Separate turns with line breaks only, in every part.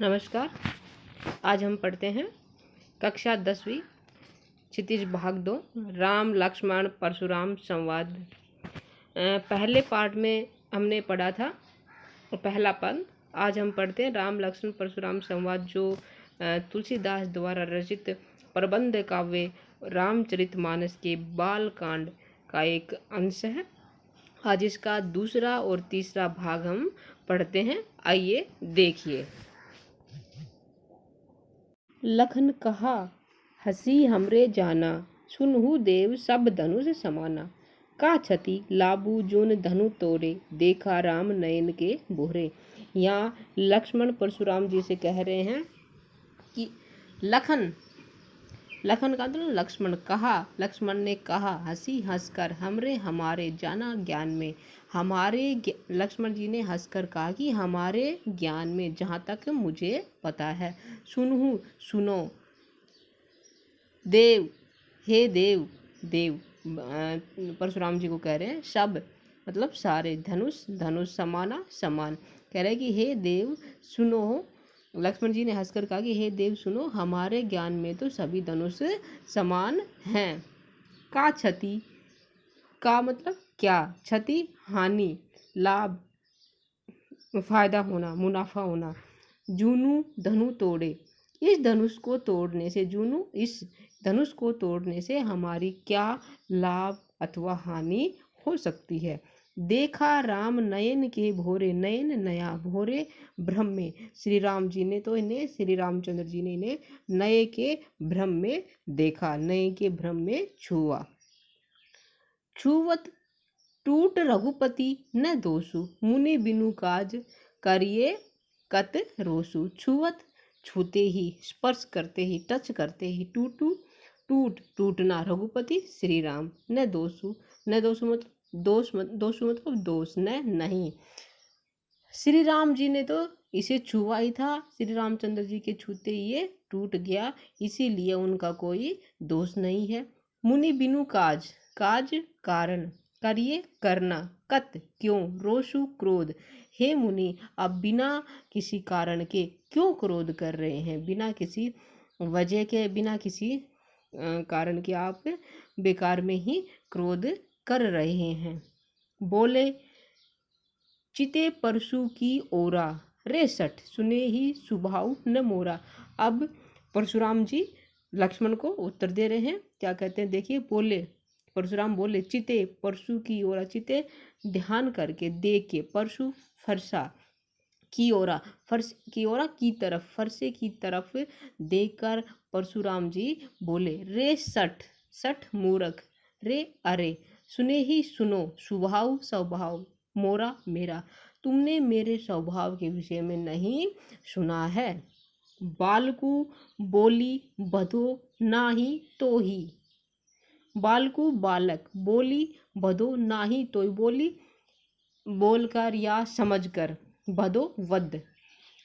नमस्कार। आज हम पढ़ते हैं कक्षा 10वीं क्षितिज भाग 2 राम लक्ष्मण परशुराम संवाद। पहले पार्ट में हमने पढ़ा था पहला पद। आज हम पढ़ते हैं राम लक्ष्मण परशुराम संवाद, जो तुलसीदास द्वारा रचित प्रबंध काव्य रामचरितमानस के बाल कांड का एक अंश है। आज इसका दूसरा और तीसरा भाग हम पढ़ते हैं। आइए देखिए। लखन कहा हसी हमरे जाना, सुनहु देव सब धनुष समाना। का छति लाबू जोन धनु तोड़े, देखा राम नयन के बोरे। यहाँ लक्ष्मण परशुराम जी से कह रहे हैं कि लखन का मतलब लक्ष्मण कहा, लक्ष्मण ने कहा हंसी हंसकर हमरे हमारे जाना ज्ञान में। लक्ष्मण जी ने हंसकर कहा कि हमारे ज्ञान में, जहाँ तक मुझे पता है। सुनहु सुनो, देव हे देव, देव परशुराम जी को कह रहे हैं। सब मतलब सारे, धनुष समाना समान। कह रहे हैं कि हे देव सुनो। लक्ष्मण जी ने हंसकर कहा कि हे देव सुनो, हमारे ज्ञान में तो सभी धनुष समान हैं। का क्षति, का मतलब क्या, क्षति हानि, लाभ फायदा होना, मुनाफा होना। जूनू धनु तोड़े, इस धनुष को तोड़ने से, जूनू इस धनुष को तोड़ने से हमारी क्या लाभ अथवा हानि हो सकती है। देखा राम नयन के भोरे, नयन नया, भोरे भ्रम में। श्री रामचंद्र जी ने इन्हें नए के भ्रम में देखा, नए के भ्रम में छुआ। छुवत टूट रघुपति न दोषु, मुनि बिनु काज करिए कत रोसु। छुवत छूते ही, स्पर्श करते ही, टच करते ही, टूटना रघुपति श्री राम। न दोषु मतलब दोषु मतलब दोष, न नहीं। श्री राम जी ने तो इसे छुआ ही था, श्री रामचंद्र जी के छूते ही ये टूट गया, इसीलिए उनका कोई दोष नहीं है। मुनि बिनु काज कारण, करिए करना, कत क्यों, रोषु क्रोध। हे मुनि, आप बिना किसी कारण के क्यों क्रोध कर रहे हैं। बिना किसी वजह के, बिना किसी कारण के आप बेकार में ही क्रोध कर रहे हैं। बोले चिते परशु की ओरा, रे सठ सुने ही स्वभाव न मोरा। अब परशुराम जी लक्ष्मण को उत्तर दे रहे हैं। क्या कहते हैं देखिए। परशुराम बोले चिते परशु की ओरा, चिते ध्यान करके, देख के, परशु फरसा, की ओरा फर्श की ओरा की तरफ, फरसे की तरफ देखकर परशुराम जी बोले रे सठ मूर्ख, रे अरे, सुने ही सुनो, स्वभाव, मोरा मेरा, तुमने मेरे स्वभाव के विषय में नहीं सुना है। बालकू बोली बधो नाही तो ही, बालकू बालक, बोली बधो नाही तो ही, बोली बोलकर या समझकर, बधो वध,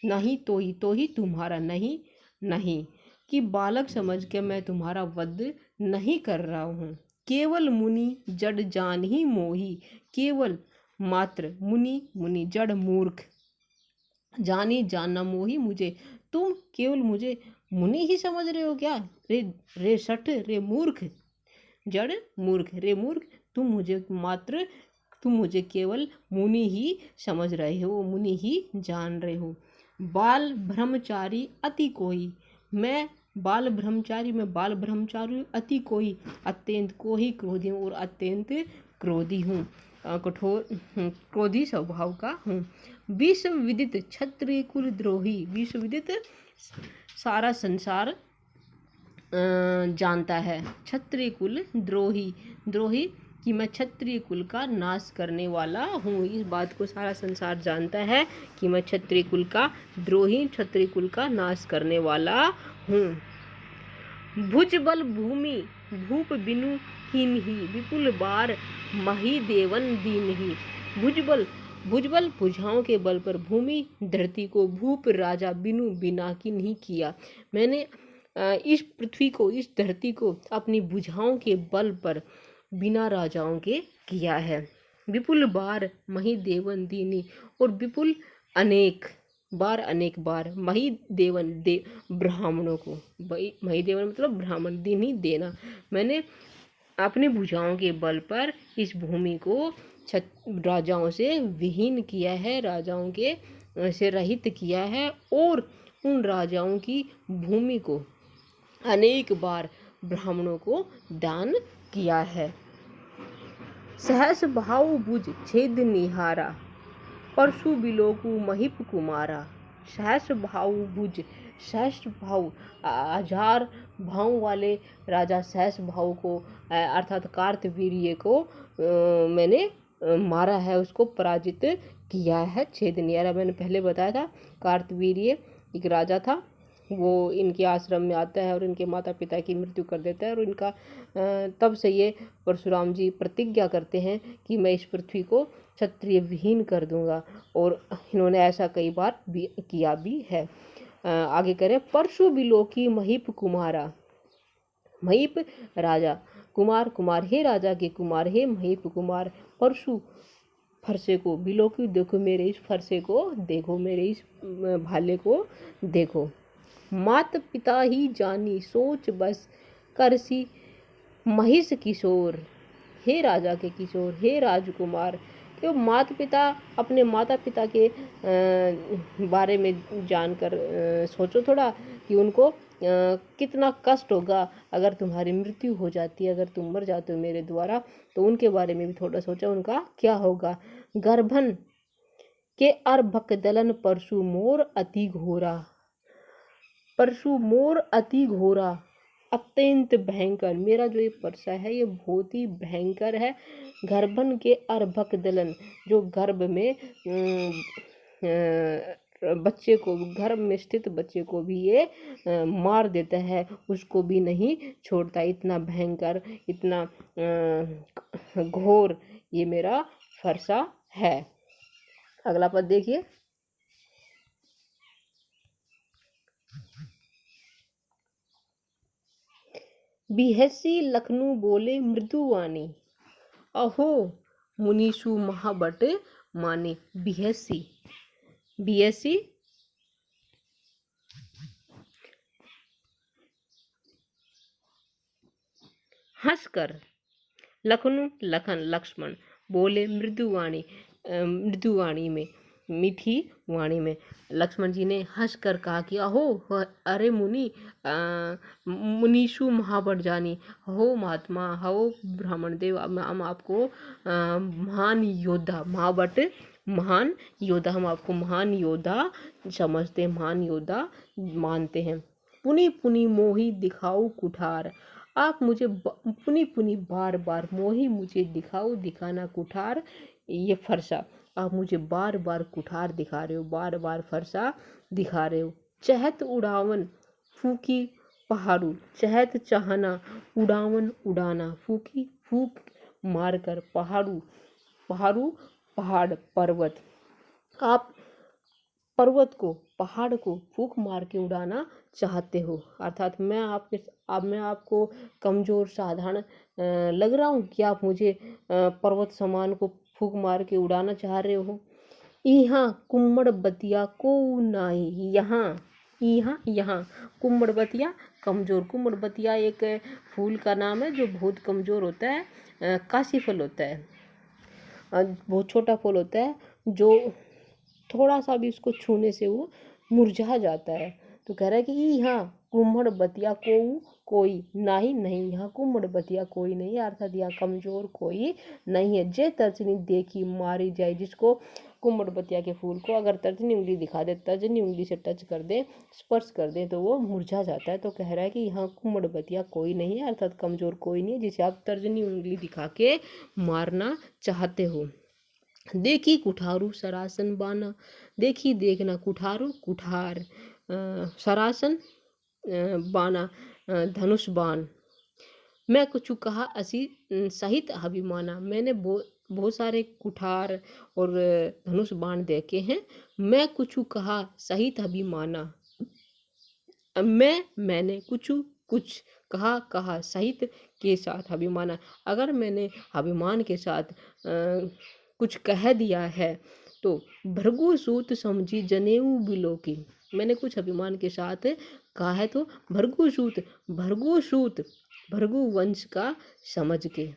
नहीं तो ही तुम्हारा, नहीं कि बालक समझ के मैं तुम्हारा वध नहीं कर रहा हूँ। केवल मुनि जड़ जान ही मोही, केवल मात्र मुनि जड़ मूर्ख, जानी जानना मोही मुझे, तुम केवल मुझे मुनि ही समझ रहे हो क्या। रे सठ, रे मूर्ख, जड़ मूर्ख, रे मूर्ख, तुम मुझे केवल मुनि ही समझ रहे हो, मुनि ही जान रहे हो। बाल ब्रह्मचारी अति कोई, मैं बाल ब्रह्मचारी, अति कोई अत्यंत कोई क्रोधी हूँ, और अत्यंत क्रोधी हूँ, कठोर क्रोधी स्वभाव का हूँ। विश्व विदित क्षत्रिय कुल द्रोही, विश्व विदित सारा संसार जानता है, क्षत्रिय कुल द्रोही कि मैं क्षत्रिय कुल का नाश करने वाला हूँ। इस बात को सारा संसार जानता है कि मैं क्षत्रिय कुल का द्रोही, क्षत्रिय कुल का नाश करने वाला हूँ। भुजबल भूमि भूप बिनु हीन ही, विपुल बार मही देवन दीन ही। भुजबल भुजाओं के बल पर, भूमि धरती को, भूप राजा, बिनु बिना की नहीं किया। मैंने इस पृथ्वी को, इस धरती को अपनी भुजाओं के बल पर बिना राजाओं के किया है। विपुल बार मही देवन दीनी, और विपुल अनेक बार अनेक बार मही देवन दे ब्राह्मणों को, मही देवन मतलब ब्राह्मण, दिन ही देना। मैंने अपनी भुजाओं के बल पर इस भूमि को राजाओं से विहीन किया है, राजाओं के से रहित किया है, और उन राजाओं की भूमि को अनेक बार ब्राह्मणों को दान किया है। सहस भाव भुज छेद निहारा, परशु बिलोकु महिप कुमारा। सहस भाव भुज, सहस भाव, हजार भाव वाले राजा सहस भाव को अर्थात कार्तवीर्य को मैंने मारा है, उसको पराजित किया है। छेद निहारा मैंने पहले बताया था, कार्तवीर्य एक राजा था, वो इनके आश्रम में आता है और इनके माता पिता की मृत्यु कर देता है, और इनका तब से ये परशुराम जी प्रतिज्ञा करते हैं कि मैं इस पृथ्वी को क्षत्रिय विहीन कर दूंगा, और इन्होंने ऐसा कई बार भी किया भी है। आगे करें, परशु बिलोकी महीप कुमारा। महीप राजा, कुमार कुमार, हे राजा के कुमार, हे महीप कुमार। परशु फरसे को, बिलोकी देखो मेरे इस फरसे को, देखो मेरे इस भाले को देखो। मात पिता ही जानी सोच बस, करसी महिष किशोर। हे राजा के किशोर, हे राजकुमार। क्यों माता पिता, अपने माता पिता के बारे में जानकर सोचो थोड़ा कि उनको कितना कष्ट होगा अगर तुम्हारी मृत्यु हो जाती है, अगर तुम मर जाते हो मेरे द्वारा, तो उनके बारे में भी थोड़ा सोचा उनका क्या होगा। गर्भन के अर्भक दलन, परशु मोर अति घोरा। परशु मोर अति घोरा, अत्यंत भयंकर। मेरा जो ये परसा है ये बहुत ही भयंकर है। गर्भन के अर्भक दलन, जो गर्भ में बच्चे को, गर्भ में स्थित बच्चे को भी ये मार देता है, उसको भी नहीं छोड़ता। इतना भयंकर, इतना घोर ये मेरा फरसा है। अगला पद देखिए। बिहसी लखनऊ बोले मृदुवाणी, अहो मुनीषु महाबट माने। बिहसी, बिहसी हंसकर, लखनऊ लखन लक्ष्मण, बोले मृदुवाणी, मृदुवाणी में, मीठी वाणी में। लक्ष्मण जी ने हंसकर कहा कि अहो, अरे मुनि, मुनीषु महाबट जानी, हो महात्मा, हो ब्राह्मण देव, हम आपको महान योद्धा, महाबट महान योद्धा, हम आपको महान योद्धा समझते हैं, महान योद्धा मानते हैं। पुनि पुनि मोही दिखाओ कुठार, आप मुझे पुनि पुनि बार बार, मोही मुझे दिखाओ, दिखाना, कुठार ये फरसा, आप मुझे बार बार कुठार दिखा रहे हो, बार बार फरसा दिखा रहे हो। चहत उड़ावन फूकी पहाड़ू, चहत चाहना, उड़ावन उड़ाना, फूकी फूक मारकर, पहाड़ू पहाड़ू पहाड़ पर्वत, आप पर्वत को, पहाड़ को फूंक मार के उड़ाना चाहते हो। अर्थात मैं आपको कमज़ोर साधारण लग रहा हूँ कि आप मुझे पर्वत समान को फूंक मार के उड़ाना चाह रहे हो। यहाँ कुम्मड़ बतिया को नाई, यहाँ कुम्मड़ बतिया कमज़ोर, कुम्मड़ बतिया एक फूल का नाम है जो बहुत कमज़ोर होता है, काशी फल होता है, बहुत छोटा फूल होता है, जो थोड़ा सा भी उसको छूने से वो मुरझा जाता है। तो कह रहा है कि यहाँ कुम्हड़ बतिया कोई नहीं, यहाँ कुम्हड़ बतिया कोई नहीं है, अर्थात यहाँ कमज़ोर कोई नहीं है। जे तर्जनी देखी मारी जाए, जिसको कुम्हड़ बतिया के फूल को अगर तर्जनी उंगली दिखा दे, तर्जनी उंगली से टच कर दे, स्पर्श कर दे, तो वो मुरझा जाता है। तो कह रहा है कि यहाँ कुम्हड़ बतिया कोई नहीं है, अर्थात कमज़ोर कोई नहीं है जिसे आप तर्जनी उंगली दिखा के मारना चाहते हो। देखी कुठारू सरासन बाना, देखी देखना कुठारू, कुठार, सरासन बाना, धनुष बाण। मैं कुछ कहा असी सहित अभिमाना, मैंने बहुत सारे कुठार और धनुष बाण देखे हैं। मैं कुछ कहा सहित अभिमाना, मैंने कुछ कहा सहित के साथ अभिमाना, अगर मैंने अभिमान के साथ कुछ कह दिया है तो भृगु सूत समझी जनेऊ बिलोकी, मैंने कुछ अभिमान के साथ कहा है, तो भृगु सूत भृगु वंश का समझ के,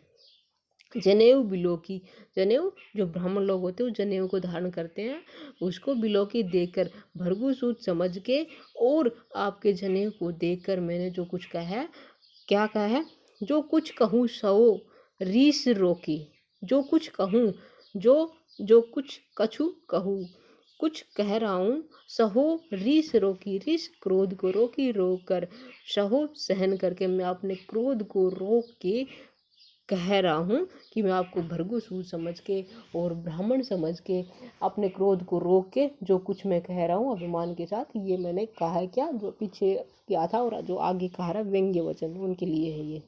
जनेऊ बिलोकी, जनेऊ जो ब्राह्मण लोग होते हैं वो जनेऊ को धारण करते हैं, उसको बिलोकी देकर भृगु सूत समझ के और आपके जनेऊ को देखकर मैंने जो कुछ कहा है, क्या कहा है, जो कुछ कहूँ सो रीस रोकी, जो कुछ कहूँ, जो कुछ कछु कहूँ, कुछ कह रहा हूँ, सहो रीस रोकी, रीस क्रोध को, रोकी रोक कर, सहो सहन करके, मैं अपने क्रोध को रोक के कह रहा हूँ कि मैं आपको भृगु सूत समझ के और ब्राह्मण समझ के अपने क्रोध को रोक के जो कुछ मैं कह रहा हूँ अभिमान के साथ, ये मैंने कहा है, क्या जो पीछे किया था और जो आगे कहा रहा व्यंग्य वचन उनके लिए है ये।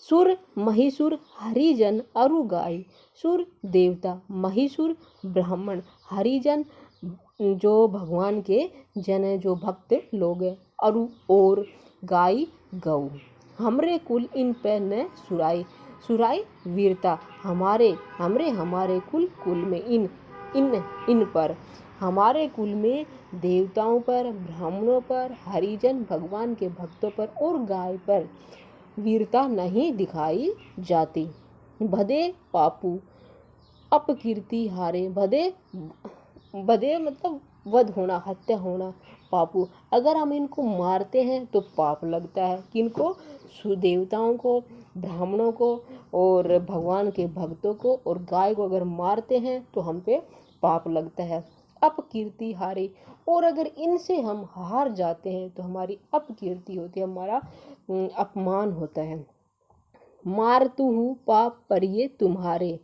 सुर महिषुर हरिजन अरु गाय, सुर देवता, महिषुर ब्राह्मण, हरिजन जो भगवान के जन है, जो भक्त लोग हैं, अरु और गाय गौ, हमरे कुल इन पे न सुराई, सुराई वीरता, हमारे कुल में इन पर, हमारे कुल में देवताओं पर, ब्राह्मणों पर, हरिजन भगवान के भक्तों पर और गाय पर वीरता नहीं दिखाई जाती। भदे पापू अपकीर्ति हारे, भदे मतलब वध होना, हत्या होना, पापू, अगर हम इनको मारते हैं तो पाप लगता है, किनको, सुदेवताओं को, ब्राह्मणों को और भगवान के भक्तों को, और गाय को अगर मारते हैं तो हम पे पाप लगता है। अपकीर्ति हारे, और अगर इनसे हम हार जाते हैं तो हमारी अपकीर्ति होती है, हमारा अपमान होता है। मारतू हूँ पाप परिये तुम्हारे,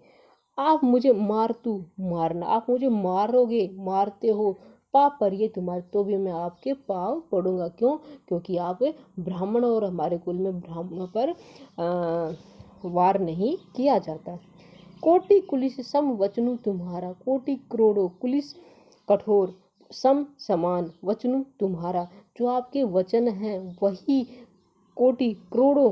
आप मुझे मारना, आप मुझे मारोगे, मारते हो, पाप परिये तुम्हारे, तो भी मैं आपके पाव पड़ूंगा, क्यों, क्योंकि आप ब्राह्मण और हमारे कुल में ब्राह्मणों पर वार नहीं किया जाता। कोटि कुलिस सम वचनु तुम्हारा, कोटि करोड़ों कुलिस कठोर, सम समान, वचनु तुम्हारा, जो आपके वचन हैं वही कोटि करोड़ों,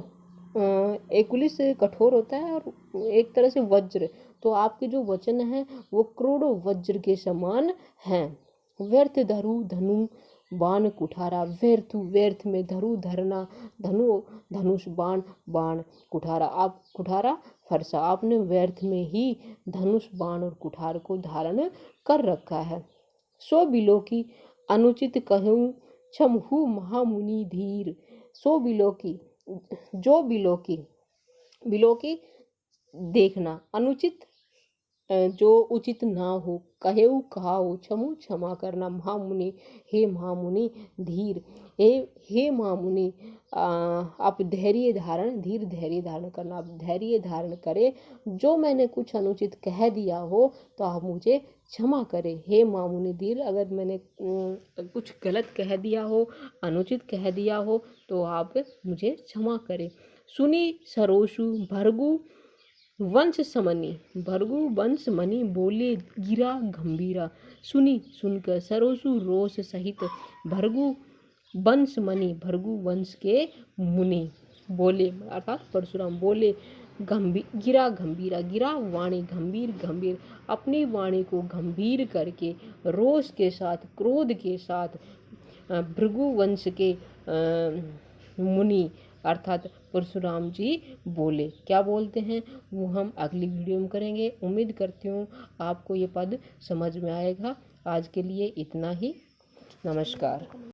एक कुलिस कठोर होता है और एक तरह से वज्र, तो आपके जो वचन हैं वो करोड़ों वज्र के समान हैं। व्यर्थ धरु धनु बाण कुठारा, व्यर्थ में धरु धरना, धनुष बाण कुठारा, आप कुठारा फरसा, आपने व्यर्थ में ही धनुष बाण और कुठार को धारण कर रखा है। सो बिलोकी अनुचित कहूँ क्षमहु महामुनि धीर, सो बिलोकी, जो बिलोकी देखना, अनुचित जो उचित ना हो, कहेऊ कहा हो, क्षमु क्षमा करना, महामुनि हे महामुनि, धीर हे महामुनि, आप धैर्य धारण करना, आप धैर्य धारण करें, जो मैंने कुछ अनुचित कह दिया हो तो आप मुझे क्षमा करें, हे महामुनि धीर, अगर मैंने कुछ गलत कह दिया हो, अनुचित कह दिया हो तो आप मुझे क्षमा करें। सुनी सरोसु भृगु वंश मणि बोले गिरा गंभीरा, सुनकर सरोसु रोष सहित भृगु वंश के मुनि बोले, अर्थात परशुराम बोले, गिरा गंभीरा, गिरा वाणी, गंभीर, अपनी वाणी को गंभीर करके रोष के साथ, क्रोध के साथ भृगु वंश के मुनि अर्थात परशुराम जी बोले। क्या बोलते हैं वो हम अगली वीडियो में करेंगे। उम्मीद करती हूँ आपको ये पद समझ में आएगा। आज के लिए इतना ही। नमस्कार।